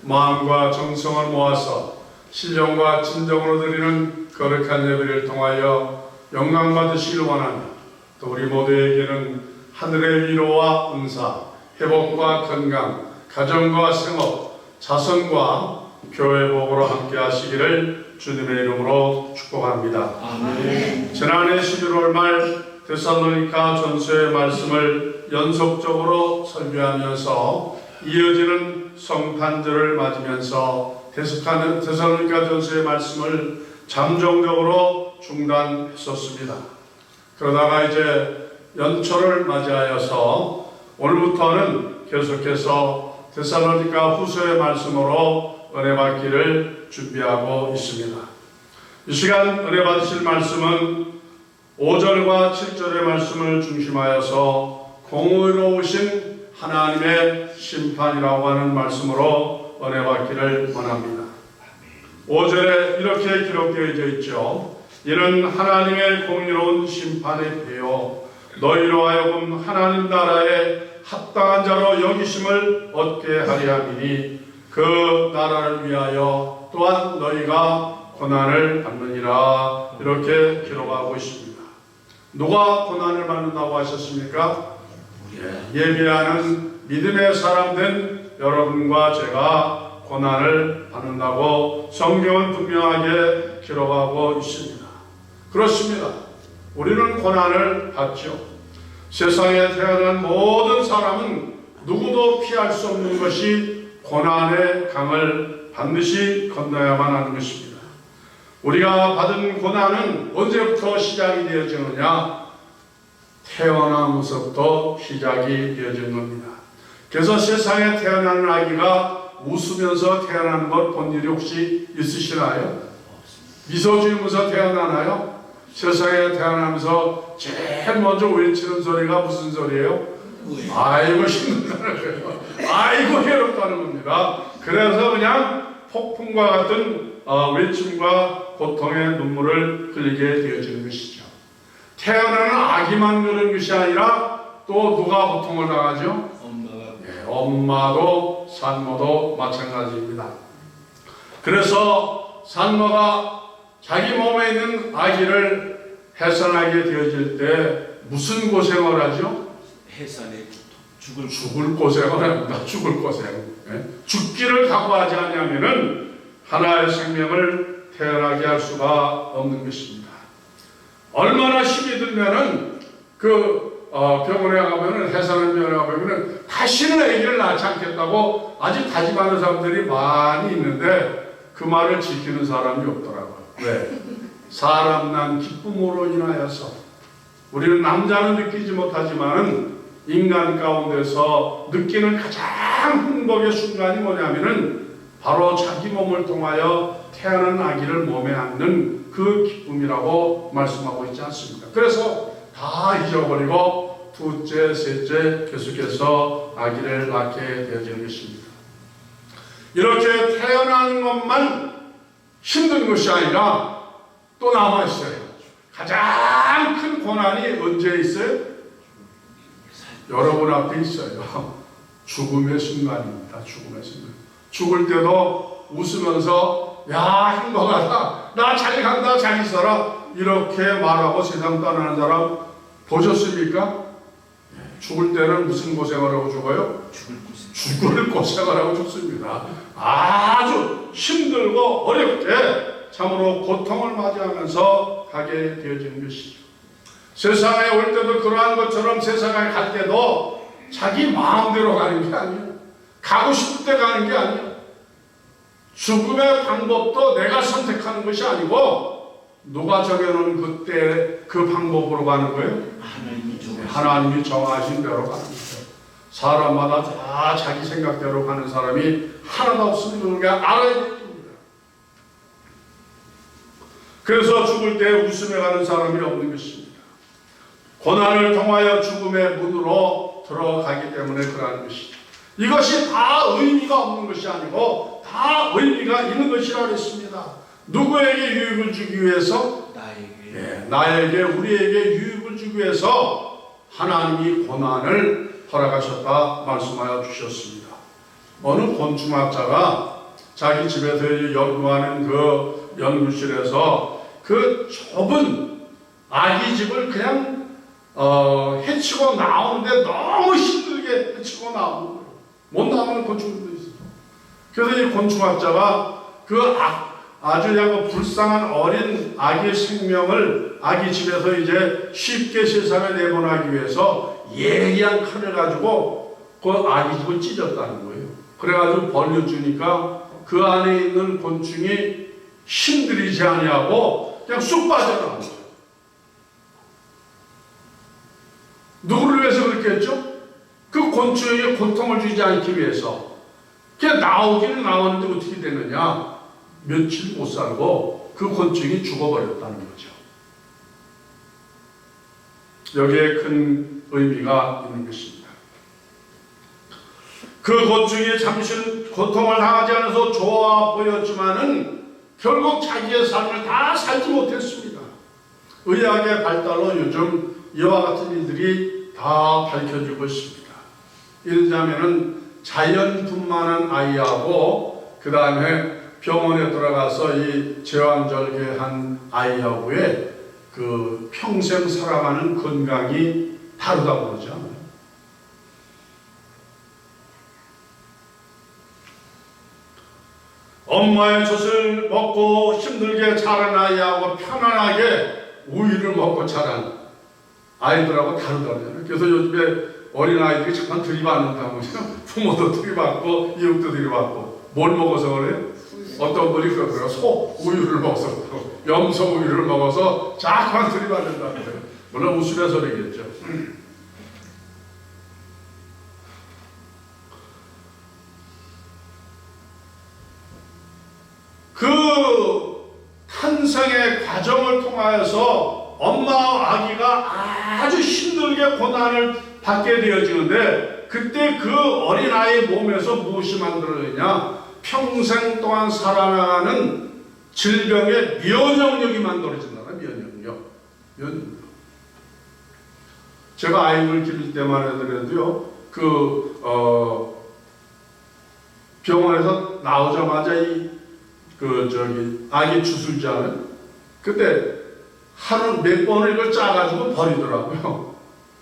마음과 정성을 모아서 신령과 진정으로 드리는 거룩한 예배를 통하여 영광 받으시길 원하며, 또 우리 모두에게는 하늘의 위로와 은사, 회복과 건강, 가정과 생업, 자손과 교회 복으로 함께 하시기를 주님의 이름으로 축복합니다. 아멘. 지난해 11월 말 데살로니가 전서의 말씀을 연속적으로 설교하면서 이어지는 성탄절을 맞으면서 데살로니가 전서의 말씀을 잠정적으로 중단했었습니다. 그러다가 이제 연초를 맞이하여서 오늘부터는 계속해서 데살로니가 후서의 말씀으로 은혜 받기를 준비하고 있습니다. 이 시간 은혜 받으실 말씀은 5절과 7절의 말씀을 중심하여서 공의로우신 하나님의 심판이라고 하는 말씀으로 은혜 받기를 원합니다. 5절에 이렇게 기록되어 있죠. 이는 하나님의 공의로운 심판의 배요 너희로 하여금 하나님 나라에 합당한 자로 여기심을 얻게 하려 함이니 그 나라를 위하여 또한 너희가 고난을 받느니라. 이렇게 기록하고 있습니다. 누가 고난을 받는다고 하셨습니까? 예배하는 믿음의 사람 된 여러분과 제가 고난을 받는다고 성경은 분명하게 기록하고 있습니다. 그렇습니다. 우리는 고난을 받죠. 세상에 태어난 모든 사람은 누구도 피할 수 없는 것이 고난의 강을 반드시 건너야만 하는 것입니다. 우리가 받은 고난은 언제부터 시작이 되어지느냐? 태어나면서부터 시작이 되어진 겁니다. 그래서 세상에 태어나는 아기가 웃으면서 태어나는 것 본 일이 혹시 있으시나요? 미소 지으면서 태어나나요? 세상에 태어나면서 제일 먼저 외치는 소리가 무슨 소리예요? 아이고 힘들다는 거예요. 아이고 괴롭다는 겁니다. 그래서 그냥 폭풍과 같은 외침과 고통의 눈물을 흘리게 되어지는 것이죠. 태어나는 아기만 그런 것이 아니라 또 누가 고통을 당하죠? 엄마도 산모도 마찬가지입니다. 그래서 산모가 자기 몸에 있는 아기를 해산하게 되어질 때 무슨 고생을 하죠? 해산의 죽을 고생을 합니다. 죽을 고생. 죽기를 각오하지 않으면은 하나의 생명을 태어나게 할 수가 없는 것입니다. 얼마나 힘이 들면은 병원에 가면은 해산한 병원에 가면은 다시는 아기를 낳지 않겠다고 아주 다짐하는 사람들이 많이 있는데 그 말을 지키는 사람이 없더라고요. 왜? 사람 난 기쁨으로 인하여서 우리는 남자는 느끼지 못하지만은 인간 가운데서 느끼는 가장 행복의 순간이 뭐냐면은 바로 자기 몸을 통하여 태어난 아기를 몸에 안는 그 기쁨이라고 말씀하고 있지 않습니까? 그래서 다 잊어버리고 둘째, 셋째 계속해서 아기를 낳게 되어지는 것입니다. 이렇게 태어나는 것만 힘든 것이 아니라 또 남아있어요. 가장 큰 고난이 언제 있어요? 여러분 앞에 있어요. 죽음의 순간입니다. 죽음의 순간. 죽을 때도 웃으면서 야 행복하다. 나 잘 간다. 잘 있어라. 이렇게 말하고 세상 떠나는 사람 보셨습니까? 죽을 때는 무슨 고생을 하고 죽어요? 죽을 고생을 하고 죽습니다. 아주 힘들고 어렵게 참으로 고통을 맞이하면서 가게 되어지는 것이죠. 세상에 올 때도 그러한 것처럼 세상에 갈 때도 자기 마음대로 가는 게 아니에요. 가고 싶을 때 가는 게 아니에요. 죽음의 방법도 내가 선택하는 것이 아니고 누가 정해놓은 그때 그 방법으로 가는 거예요? 하나님이 정하신 대로 가는 거예요. 사람마다 다 자기 생각대로 가는 사람이 하나도 없으면 우리가 알아야 됩니다. 그래서 죽을 때 웃으며 가는 사람이 없는 것입니다. 고난을 통하여 죽음의 문으로 들어가기 때문에 그러한 것이죠. 이것이 다 의미가 없는 것이 아니고 다 의미가 있는 것이라고 했습니다. 누구에게 유익을 주기 위해서? 나에게 우리에게 유익을 주기 위해서 하나님이 고난을 허락하셨다 말씀하여 주셨습니다. 어느 곤충학자가 자기 집에서 연구하는 그 연구실에서 그 좁은 아기 집을 그냥 해치고 나오는데 너무 힘들게 해치고 나오는 거예요. 못 나오는 곤충들도 있어요. 그래서 이 곤충학자가 그 아주 그냥 불쌍한 어린 아기의 생명을 아기 집에서 이제 쉽게 세상에 내보내기 위해서 예리한 칼을 가지고 그 아기 집을 찢었다는 거예요. 그래가지고 벌려주니까 그 안에 있는 곤충이 힘들이지 아니하고 그냥 쑥 빠져나간 거예요. 누구를 위해서 그렇게 했죠? 그 곤충에게 고통을 주지 않기 위해서. 그냥 나오기는 나왔는데 어떻게 되느냐? 며칠 못 살고 그 곤충이 죽어버렸다는 거죠. 여기에 큰 의미가 있는 것입니다. 그 곤충이 잠시 고통을 당하지 않아서 좋아 보였지만은 결국 자기의 삶을 다 살지 못했습니다. 의학의 발달로 요즘 이와 같은 일들이 다 밝혀지고 있습니다. 이러자면은 자연분만한 아이하고 그 다음에 병원에 들어가서 이 제왕절개한 아이하고의 그 평생 살아가는 건강이 다르다고 그러지 않아요? 엄마의 젖을 먹고 힘들게 자란 아이하고 편안하게 우유를 먹고 자란 아이들하고 다르다고요. 그래서 요즘에 어린아이들이 잠깐 들이받는다고 부모도 들이받고 이웃도 들이받고 뭘 먹어서 그래요? 어떤 분이 그러더라고요. 소 우유를 먹어서 염소 우유를 먹어서 자꾸만 들이받는다는 거예요. 물론 우스갯소리겠죠. 그 탄생의 과정을 통하여서 엄마와 아기가 아주 힘들게 고난을 받게 되어지는데 그때 그 어린아이의 몸에서 무엇이 만들어지냐? 평생 동안 살아나가는 질병의 면역력이 만들어진다. 면역력. 제가 아이를 기를 때만 하더라도요, 병원에서 나오자마자 아기 주술자는 그때 하루 몇 번을 이걸 짜가지고 버리더라고요.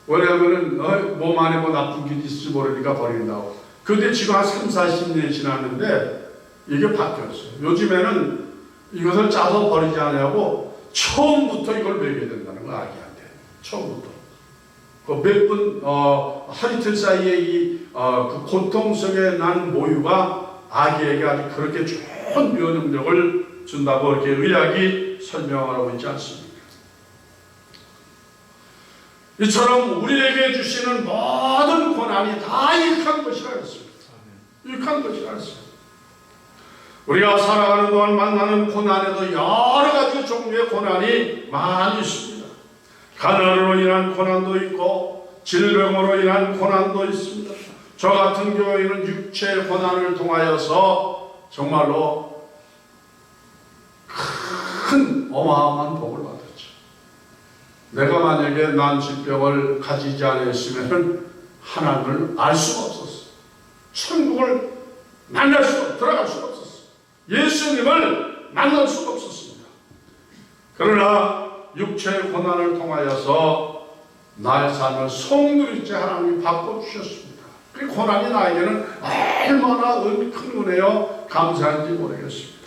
왜냐하면은 몸 안에 뭐 나쁜 게 있을지 모르니까 버린다고. 근데 지금 한 3, 40년이 지났는데 이게 바뀌었어요. 요즘에는 이것을 짜서 버리지 않냐고 처음부터 이걸 먹여야 된다는 거야, 아기한테. 처음부터. 몇 분, 하루 이틀 사이에 그 고통 속에 난 모유가 아기에게 아주 그렇게 좋은 면역력을 준다고 이렇게 의학이 설명하고 있지 않습니까? 이처럼 우리에게 주시는 모든 고난이 다 유익한 것이라 했습니다. 유익한 것이라 했습니다. 우리가 살아가는 동안 만나는 고난에도 여러 가지 종류의 고난이 많이 있습니다. 가난으로 인한 고난도 있고 질병으로 인한 고난도 있습니다. 저 같은 경우에는 육체의 고난을 통하여서 정말로 큰 어마어마한 복을 받았죠. 내가 만약에 난 질병을 가지지 않았으면 하나님을 알 수가 없었어요. 천국을 만날 수가 들어갈 수가 없었어요. 예수님을 만날 수가 없었습니다. 그러나 육체의 고난을 통하여서 나의 삶을 송두리째 하나님이 바꿔주셨습니다. 그 고난이 나에게는 얼마나 큰 은혜요 감사한지 모르겠습니다.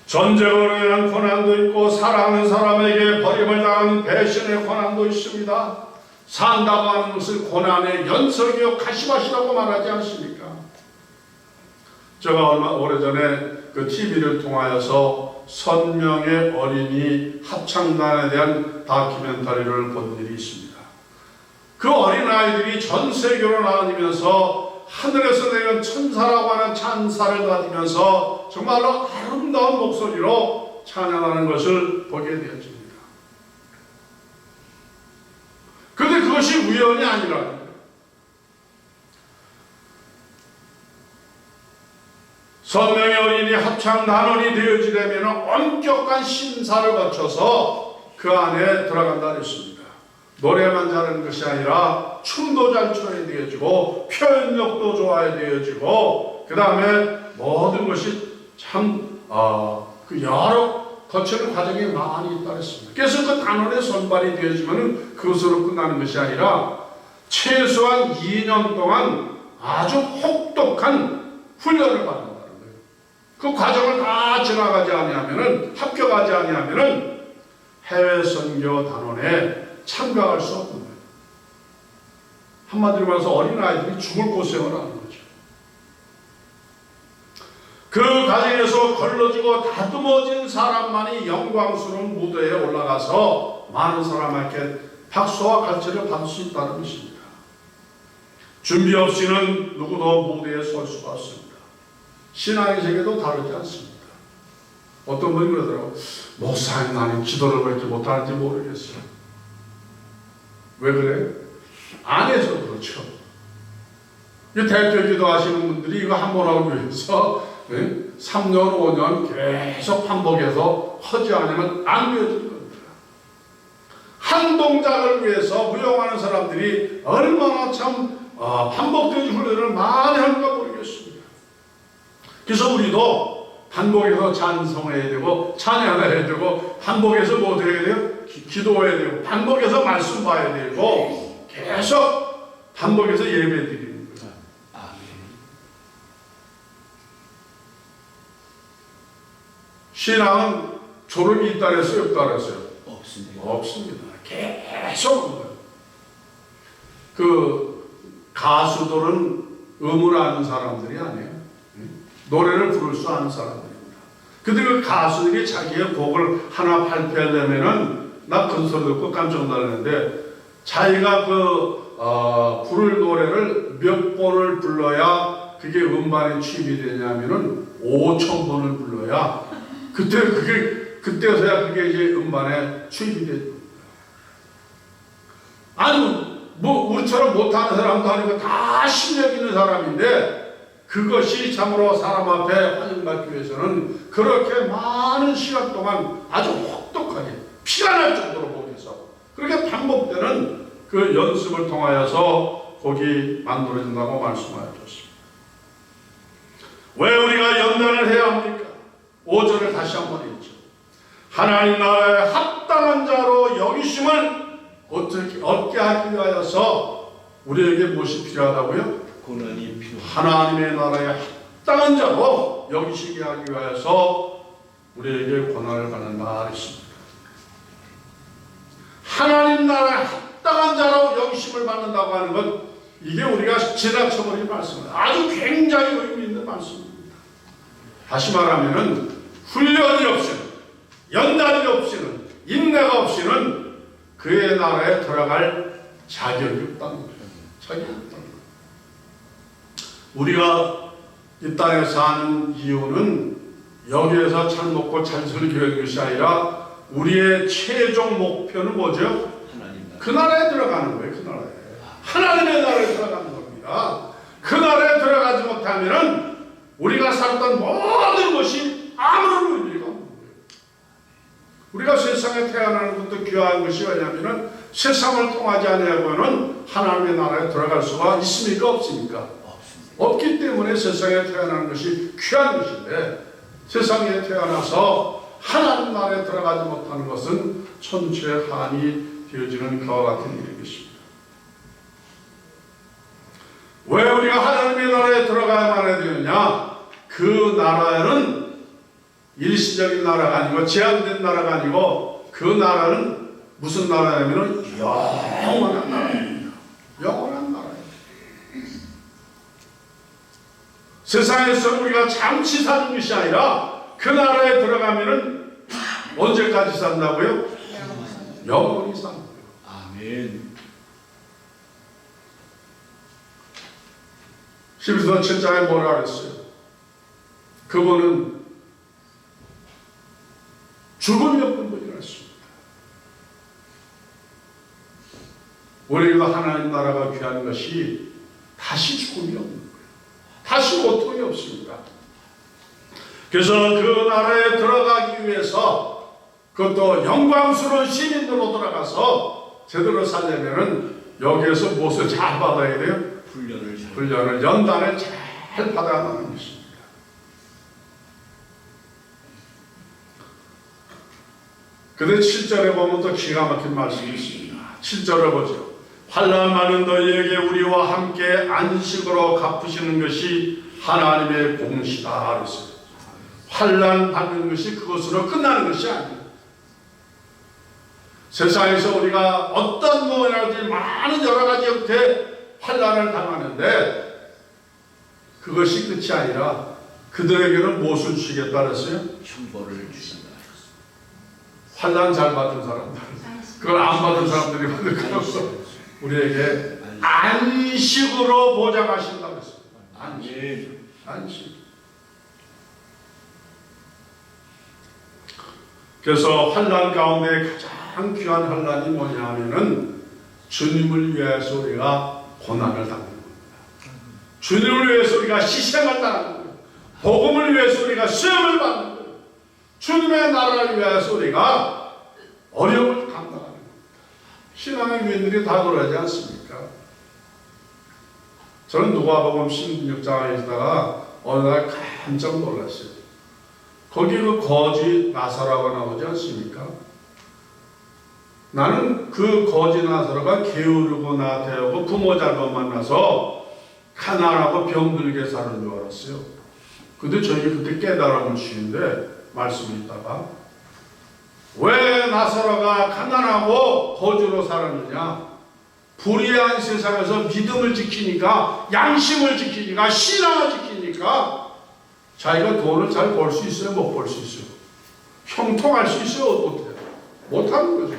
전쟁으로 인한 고난도 있고 사랑하는 사람에게 버림을 당하는 배신의 고난도 있습니다. 산다고 하는 것은 고난의 연속이요 가시밭이라고 말하지 않습니까? 제가 얼마 오래전에 그 TV를 통하여서 선명의 어린이 합창단에 대한 다큐멘터리를 본 일이 있습니다. 그 어린아이들이 전 세계로 나다니면서 하늘에서 내린 천사라고 하는 찬사를 받으면서 정말로 아름다운 목소리로 찬양하는 것을 보게 되었습니다. 그런데 그것이 우연이 아니라 선명의 어린이 합창단원이 되어지려면 엄격한 심사를 거쳐서 그 안에 들어간다 했습니다. 노래만 잘하는 것이 아니라 춤도 잘 춰야 되어지고 표현력도 좋아야 되어지고 그 다음에 모든 것이 참 그 여러 거치는 과정이 많이 있다 했습니다. 그래서 그 단원에 선발이 되어지면 그것으로 끝나는 것이 아니라 최소한 2년 동안 아주 혹독한 훈련을 받는다는 거예요. 그 과정을 다 지나가지 아니하면은 합격하지 아니하면은 해외 선교 단원에 참가할 수 없는 거예요. 한마디로 말해서 어린아이들이 죽을 고생을 하는 거죠. 그 과정에서 걸러지고 다듬어진 사람만이 영광스러운 무대에 올라가서 많은 사람에게 박수와 갈채를 받을 수 있다는 것입니다. 준비 없이는 누구도 무대에 설 수가 없습니다. 신앙의 세계도 다르지 않습니다. 어떤 분이 그러더라고요. 목사님, 나는 기도를 왜 이렇게 못하는지 모르겠어요. 왜 그래? 안 해서 그렇죠. 대표 기도하시는 분들이 이거 한 번 하기 위해서 3년, 5년 계속 반복해서 하지 않으면 안 되어지는 겁니다. 한 동작을 위해서 무용하는 사람들이 얼마나 참 반복적인 훈련을 많이 하는가 모르겠습니다. 그래서 우리도 반복해서 찬송해야 되고 찬양해야 되고 반복해서 뭐 해야 돼요? 기도해야 되고 반복해서 말씀 봐야 되고 계속 반복해서 예배 드리는 거예요. 신앙은 졸음이 있다 그랬어요? 없다 그랬어요? 없습니다. 계속 그 가수들은 음을 아는 사람들이 아니에요. 노래를 부를 수 아는 사람들입니다. 근데 그 가수들이 자기의 곡을 하나 발표하려면은 나 그 소리 듣고 깜짝 놀랐는데 자기가 부를 노래를 몇 번을 불러야 그게 음반에 취입이 되냐면은 5,000번을 불러야 그때서야 그게 이제 음반에 취입이 됩니다. 아니 뭐 우리처럼 못하는 사람도 아니고 다 실력 있는 사람인데 그것이 참으로 사람 앞에 환영받기 위해서는 그렇게 많은 시간 동안 아주 혹독하게 피가 날 정도로 못해서 그렇게 반복되는 그 연습을 통하여서 곡이 만들어진다고 말씀하셨습니다. 왜 우리가 연단을 해야 합니까? 5절을 다시 한번 읽죠. 하나님 나라에 합당한 자로 여기심을 어떻게 얻게 하기 위하여서 우리에게 무엇이 필요하다고요? 고난이 필요. 하나님의 나라에 합당한 자로 여기시게 하기 위하여서 우리에게 고난을 받는 날이 있습니다. 하나님 나라에 합당한 자로 여기심을 받는다고 하는 건 이게 우리가 지나쳐버린 말씀입니다. 아주 굉장히 의미 있는 말씀입니다. 다시 말하면은 훈련이 없이는, 연단이 없이는, 인내가 없이는 그의 나라에 들어갈 자격이 없다는 거예요. 자격이 없다는 거예요. 우리가 이 땅에 사는 이유는 여기에서 잘 먹고 잘 살기는 것이 아니라 우리의 최종 목표는 뭐죠? 그 나라에 들어가는 거예요. 그 나라에. 하나님의 나라에 들어가는 겁니다. 그 나라에 들어가지 못하면은 우리가 살았던 모든 것이 아무런 의미가 없는 거예요. 우리가 세상에 태어나는 것도 귀한 것이 왜냐하면 세상을 통하지 아니하고는 하나님의 나라에 들어갈 수가 있습니까? 없습니까? 없기 때문에 세상에 태어나는 것이 귀한 것인데 세상에 태어나서 하나님 나라에 들어가지 못하는 것은 천추의 한이 되어지는 그와 같은 일인 것입니다. 왜 우리가 하나님의 나라에 들어가야만 해야 되느냐? 그 나라는 일시적인 나라가 아니고 제한된 나라가 아니고 그 나라는 무슨 나라냐면 영원한 나라입니다. 영원한 나라입니다. 세상에서 우리가 잠시 사는 것이 아니라 그 나라에 들어가면은 언제까지 산다고요? 영원히 산다고요. 아멘. 11서 7장에 뭐라 그랬어요? 그분은 죽음이 없는 분이었습니다. 우리가 하나님 나라가 귀한 것이 다시 죽음이 없는 거예요. 다시 고통이 없습니다. 그래서 그 나라에 들어가기 위해서 그것도 영광스러운 시민으로 들어가서 제대로 살려면은 여기에서 무엇을 잘 받아야 돼요? 훈련을 연단을 잘 받아야 하는 것입니다. 근데 7절에 보면 또 기가 막힌 말씀이 있습니다. 7절을 보죠. 환난 많은 너희에게 우리와 함께 안식으로 갚으시는 것이 하나님의 공시다 그랬어요. 환난 받는 것이 그것으로 끝나는 것이 아니에요. 세상에서 우리가 어떤 뭐라든지 많은 여러 가지 형태의 환난을 당하는데 그것이 끝이 아니라 그들에게는 무엇을 주시겠다 그랬어요? 형벌을 주신다. 환난 잘 받은 사람들, 그걸 안 받은 사람들이 받을 거 없어. 우리에게 안식으로 보장하신다고 했습니다. 안식. 그래서 환난 가운데 가장 귀한 환난이 뭐냐 하면은 주님을 위해서 우리가 고난을 당하는 겁니다. 주님을 위해서 우리가 희생을 당하는 거예요. 복음을 위해서 우리가 시험을 받는 거예요. 주님의 나라를 위해서 우리가 어려움을 감당하는 겁니다. 신앙의 위인들이 다 그러지 않습니까? 저는 누가복음 16장에 있다가 어느 날 깜짝 놀랐어요. 거기 그 거지 나사로가 나오지 않습니까? 나는 그 거지 나사로가 게으르고 나태하고 부모 잘못 만나서 가난하고 병들게 사는 줄 알았어요. 근데 저희가 그때 깨달음을 주는데 말씀을 있다가 왜 나사로가 가난하고 거지로 살았느냐? 불의한 세상에서 믿음을 지키니까, 양심을 지키니까, 신앙을 지키니까 자기가 돈을 잘 벌 수 있어요? 못 벌 수 있어요? 형통할 수 있어요? 못해요? 못하는 거죠.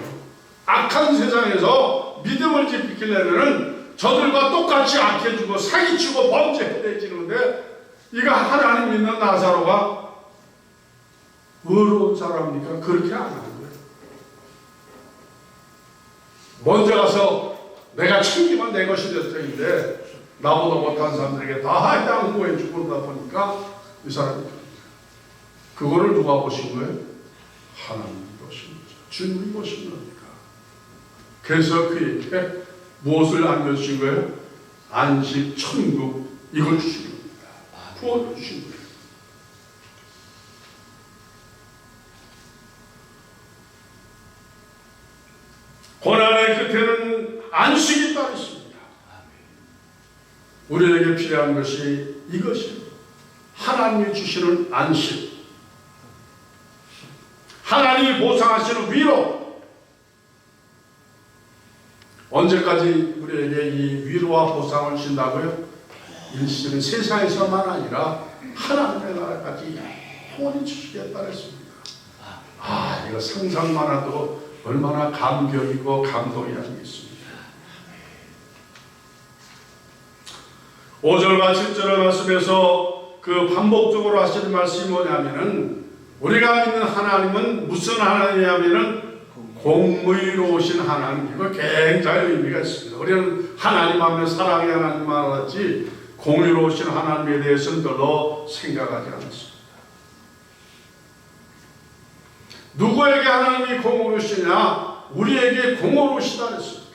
악한 세상에서 믿음을 지키려면 저들과 똑같이 악해지고 사기치고 범죄해지는데 이거 하나님 믿는 나사로가 의로운 사람이니까 그렇게 안 하는 거예요. 먼저 가서 내가 챙기면 내 것이 될 텐데 나보다 못한 사람들에게 다 양보해 주고 그러다 보니까 이 사람이 그거를 누가 보신 거예요? 하나님이 보신 거죠. 주님이 보신 거니까. 그래서 그에게 무엇을 안겨주신 거예요? 안식, 천국 이걸 주신 겁니다. 구원을 주신 거예요. 고난의 끝에는 안식이 따로 있습니다. 우리에게 필요한 것이 이것입니다. 하나님이 주시는 안식, 하나님이 보상하시는 위로. 언제까지 우리에게 이 위로와 보상을 주신다고요? 일시는 세상에서만 아니라 하나님의 나라까지 영원히 주시겠다 했습니다. 이거 상상만 해도 얼마나 감격이고 감동이 아니겠습니까? 5절과 7절의 말씀에서 그 반복적으로 하시는 말씀이 뭐냐면은 우리가 믿는 하나님은 무슨 하나님이냐면은 공의로우신 하나님. 이거 굉장히 의미가 있습니다. 우리는 하나님 하면 사랑의 하나님 알았지 공의로우신 하나님에 대해서는 별로 생각하지 않습니다. 누구에게 하나님이 공의로우시냐? 우리에게 공의로우시다 했습니다.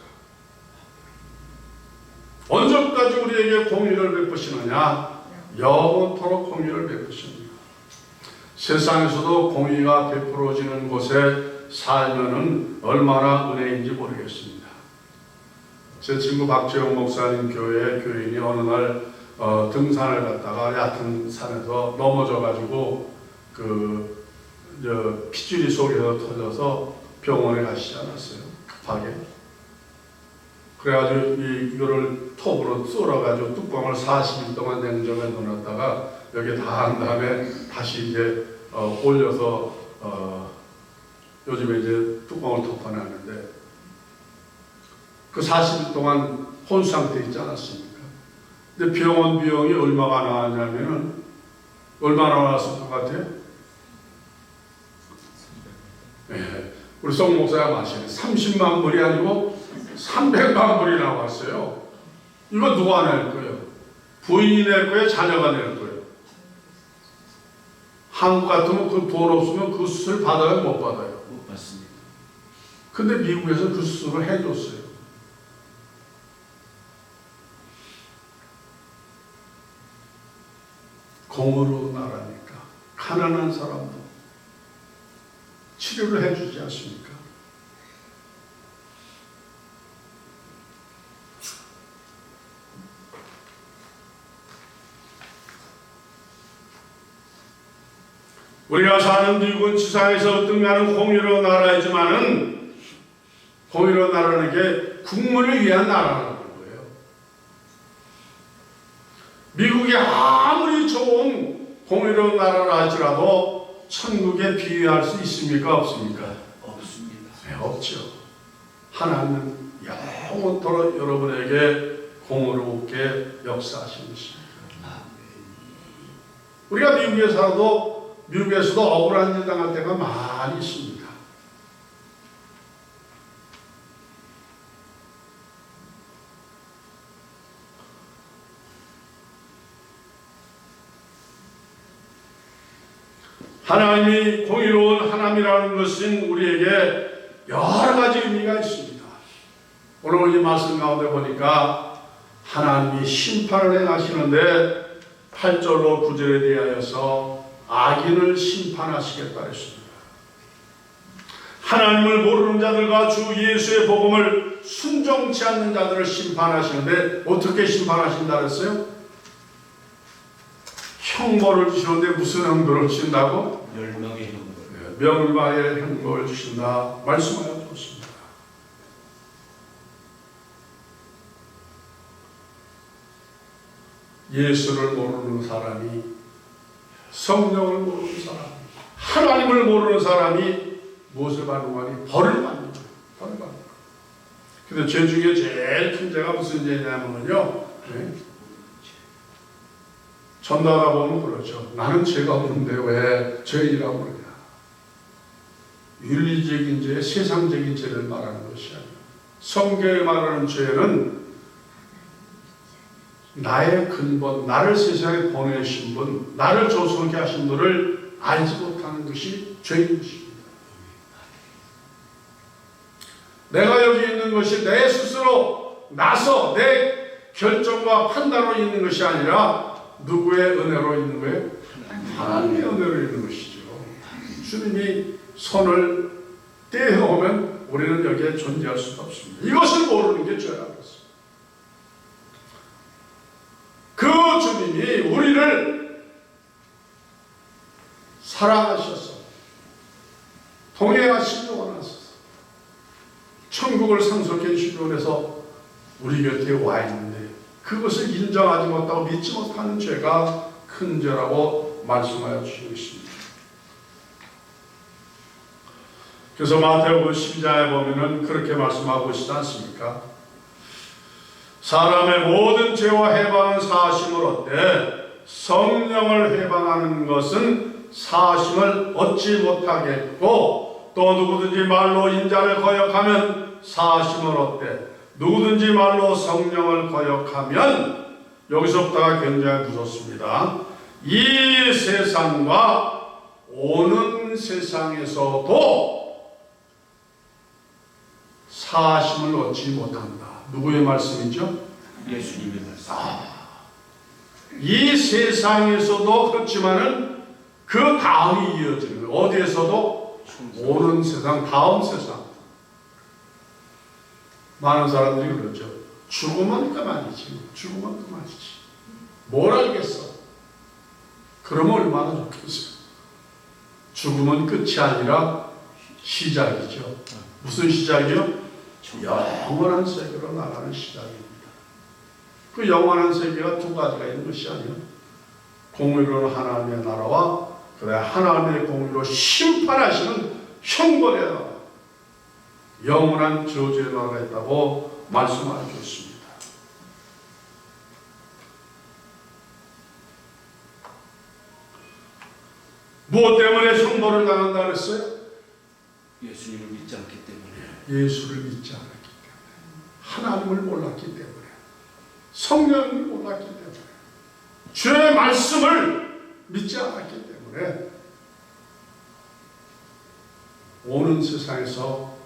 언제까지 우리에게 공의를 베푸시느냐? 영원토록 공의를 베푸십니다. 세상에서도 공의가 베풀어지는 곳에 살면은 얼마나 은혜인지 모르겠습니다. 제 친구 박재용 목사님 교회 교인이 어느 날 등산을 갔다가 얕은 산에서 넘어져가지고 핏줄이 속에서 터져서 병원에 가시지 않았어요. 급하게. 그래가지고 이거를 톱으로 썰어가지고 뚜껑을 40일 동안 냉장고에 넣어놨다가 여기에 다 한 다음에 다시 이제 올려서 요즘에 이제 뚜껑을 덮어놨는데 그 40일 동안 혼수상태 있지 않았습니까? 근데 병원 비용이 얼마가 나왔냐면은 얼마나 나왔을 것 같아요? 네. 우리 송 목사가 마시는 30만 불이 아니고 300만 불이 나왔어요. 이거 누가 낼 거예요? 부인이 낼 거예요? 자녀가 낼 거예요? 한국 같으면 그 돈 없으면 그 수술 받아요? 못 받아요? 못 받습니다. 근데 미국에서 그 수술을 해줬어요. 공으로 나라니까 가난한 사람도 치료를 해주지 않습니까? 우리가 사는 미국은 지상에서 어떤가는 공의로운 나라이지만은 공의로운 나라는 게 국민을 위한 나라라는 거예요. 미국이 아무리 좋은 공의로운 나라라 할지라도 천국에 비유할 수 있습니까? 없습니까? 없습니다. 네, 없죠. 하나님은 영원토록 여러분에게 공의롭게 역사하시는 것입니다. 우리가 미국에 살아도 미국에서도 억울한 일 당할 때가 많이 있습니다. 하나님이 공의로운 하나님이라는 것은 우리에게 여러 가지 의미가 있습니다. 오늘 이 말씀 가운데 보니까 하나님이 심판을 행하시는데 8절로 9절에 대하여서 악인을 심판하시겠다 했습니다. 하나님을 모르는 자들과 주 예수의 복음을 순종치 않는 자들을 심판하시는데 어떻게 심판하신다 그랬어요? 형벌을 주시는데 무슨 형벌을 주신다고? 멸망의 형벌. 멸망의 형벌을 주신다 말씀하여 주셨습니다. 예수를 모르는 사람이, 성령을 모르는 사람이, 하나님을 모르는 사람이 무엇을 받는 거니? 벌을 받는 거예요. 벌을 받는 거예요. 근데 죄 중에 제일 큰 죄가 무슨 죄냐면요, 네? 전도하다 보면 그렇죠. 나는 죄가 없는데 왜 죄인이라고 그러냐. 윤리적인 죄, 세상적인 죄를 말하는 것이 아니에요. 성경에 말하는 죄는 나의 근본, 나를 세상에 보내신 분, 나를 조성케 하신 분을 알지 못하는 것이 죄인 것입니다. 내가 여기 있는 것이 내 스스로 나서 내 결정과 판단으로 있는 것이 아니라 누구의 은혜로 있는 거예요? 하나님의 은혜로 있는 것이죠. 주님이 손을 떼어오면 우리는 여기에 존재할 수가 없습니다. 이것을 모르는 게 죄라고 했어요. 그 주님이 우리를 사랑하셔서 동행하시기 원하셔서 천국을 상속해 주시기 원해서 우리 곁에 와 있는데 그것을 인정하지 못하고 믿지 못하는 죄가 큰 죄라고 말씀하여 주시고 있습니다. 그래서 마태복음 12장에 보면은 그렇게 말씀하고 있지 않습니까? 사람의 모든 죄와 해방은 사심을 얻되 성령을 해방하는 것은 사심을 얻지 못하겠고 또 누구든지 말로 인자를 거역하면 사심을 얻되 누구든지 말로 성령을 거역하면 여기서부터가 굉장히 무섭습니다. 이 세상과 오는 세상에서도 사심을 얻지 못한다. 누구의 말씀이죠? 예수님의 말씀. 이 세상에서도 그렇지만은 그 다음이 이어지는 거예요. 어디에서도? 오는 세상, 다음 세상. 많은 사람들이 그러죠. 죽으면 그만이지. 죽으면 그만이지. 뭘 알겠어? 그러면 얼마나 좋겠어요. 죽으면 끝이 아니라 시작이죠. 무슨 시작이요? 영원한 세계로 나가는 시작입니다. 그 영원한 세계가 두 가지가 있는 것이 아니에요. 공의로운 하나님의 나라와 그래 하나님의 공의로 심판하시는 형벌의 나라, 영원한 저주의 나라가 있다고 말씀하여 주셨습니다. 무엇 때문에 형벌을 당한다 그랬어요? 예수님을 믿지 않기 때문에. 예수를 믿지 않았기 때문에, 하나님을 몰랐기 때문에, 성령을 몰랐기 때문에, 주의 말씀을 믿지 않았기 때문에 오는 세상에서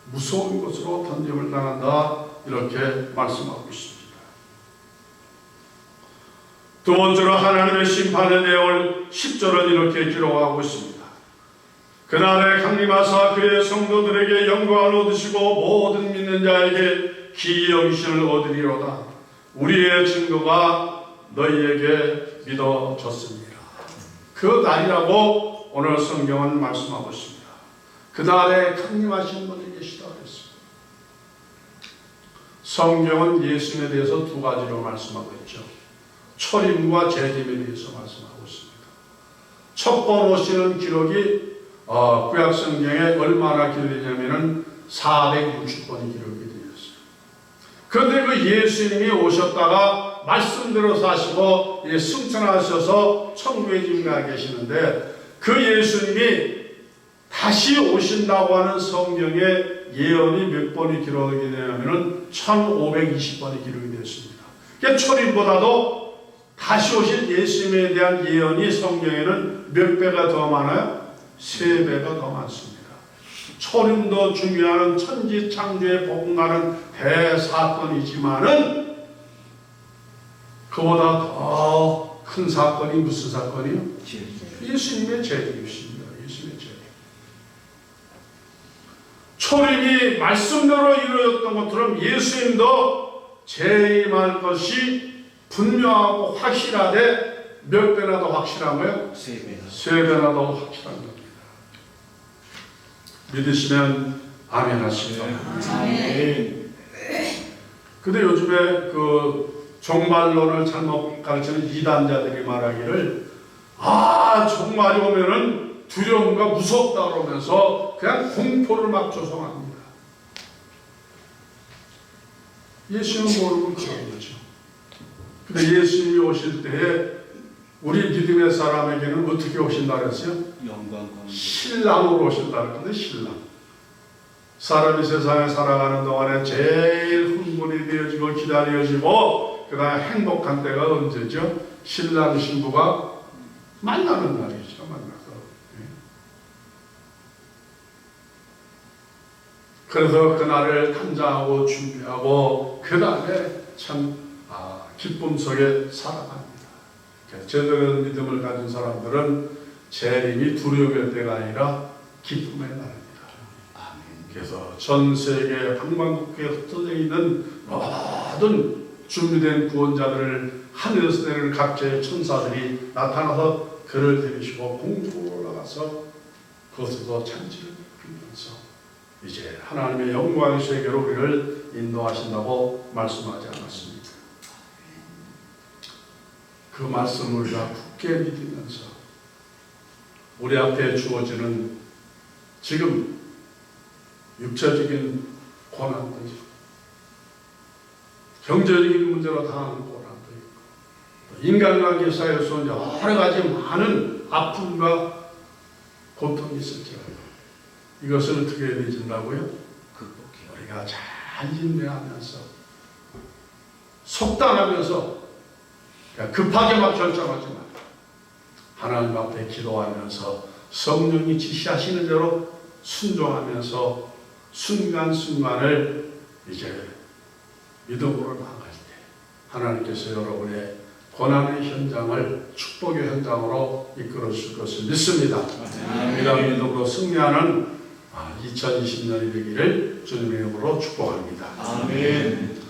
무서운 것으로 던짐을 당한다. 이렇게 말씀하고 있습니다. 두 번째로 하나님의 심판에 대해 10절은 이렇게 기록하고 있습니다. 그날에 강림하사 그의 성도들에게 영광을 얻으시고 모든 믿는 자에게 기이 여기심을 얻으리로다. 우리의 증거가 너희에게 믿어졌습니다. 그 날이라고 오늘 성경은 말씀하고 있습니다. 그 날에 강림하신 분이 계시다 그랬습니다. 성경은 예수님에 대해서 두 가지로 말씀하고 있죠. 초림과 재림에 대해서 말씀하고 있습니다. 첫 번 오시는 기록이 구약 성경에 얼마나 길리냐면은 460번이 기록이 되었어요. 그런데 그 예수님이 오셨다가 말씀대로 사시고 승천하셔서 천국에 지금 가 계시는데 그 예수님이 다시 오신다고 하는 성경의 예언이 몇 번이 기록이 되냐면은 1520번이 기록이 되었습니다. 그러니까 초림보다도 다시 오실 예수님에 대한 예언이 성경에는 몇 배가 더 많아요? 3배가 더 많습니다. 초림도 중요한 천지창조의 복음과는 대사건이지만은 그보다 더 큰 사건이 무슨 사건이요? 예수님의 재림이십니다. 예수님의 재림. 초림이 말씀대로 이루어졌던 것처럼 예수님도 재림할 것이 분명하고 확실하되 몇 배나 더 확실한 거예요? 3배나 더 확실한 겁니다. 믿으시면 아멘 하십시오. 아멘. 근데 요즘에 그 종말론을 잘못 가르치는 이단자들이 말하기를 종말이 오면은 두려움과 무섭다 그러면서 그냥 공포를 막 조성합니다. 예수님은 모르고 그런 거죠. 근데 예수님이 오실 때에 우리 믿음의 사람에게는 어떻게 오신다 그랬어요? 영광 가운데 신랑으로 오신다 그랬는데 신랑. 사람이 세상에 살아가는 동안에 제일 흥분이 되어지고 기다려지고 그 다음에 행복한 때가 언제죠? 신랑 신부가 만나는 날이죠. 만나서. 그래서 그날을 감사하고 준비하고 그 다음에 참 기쁨 속에 살아갑니다. 제대로 믿음을 가진 사람들은 재림이 두려움의 때가 아니라 기쁨의 날입니다. 그래서 전 세계 방방곡곡에 흩어져 있는 모든 준비된 구원자들을 하늘에서 내리는 각자의 천사들이 나타나서 그를 데리시고 공중으로 올라가서 그것에서 잔치를 베푸면서 이제 하나님의 영광의 세계로 우리를 인도하신다고 말씀하지 않았습니다. 그 말씀을 우리가 굳게 믿으면서 우리 앞에 주어지는 지금 육체적인 고난도 있고 경제적인 문제로 당하는 고난도 있고 인간관계 사이에서 여러 가지 많은 아픔과 고통이 있을지라도 이것을 어떻게 해야 되진다고요? 우리가 잘 인내하면서 속단하면서 급하게 막 결정하지 말고 하나님 앞에 기도하면서 성령이 지시하시는 대로 순종하면서 순간순간을 이제 믿음으로 나아갈 때 하나님께서 여러분의 고난의 현장을 축복의 현장으로 이끌어 줄 것을 믿습니다. 이런 믿음으로 승리하는 2020년이 되기를 주님의 이름으로 축복합니다. 아멘.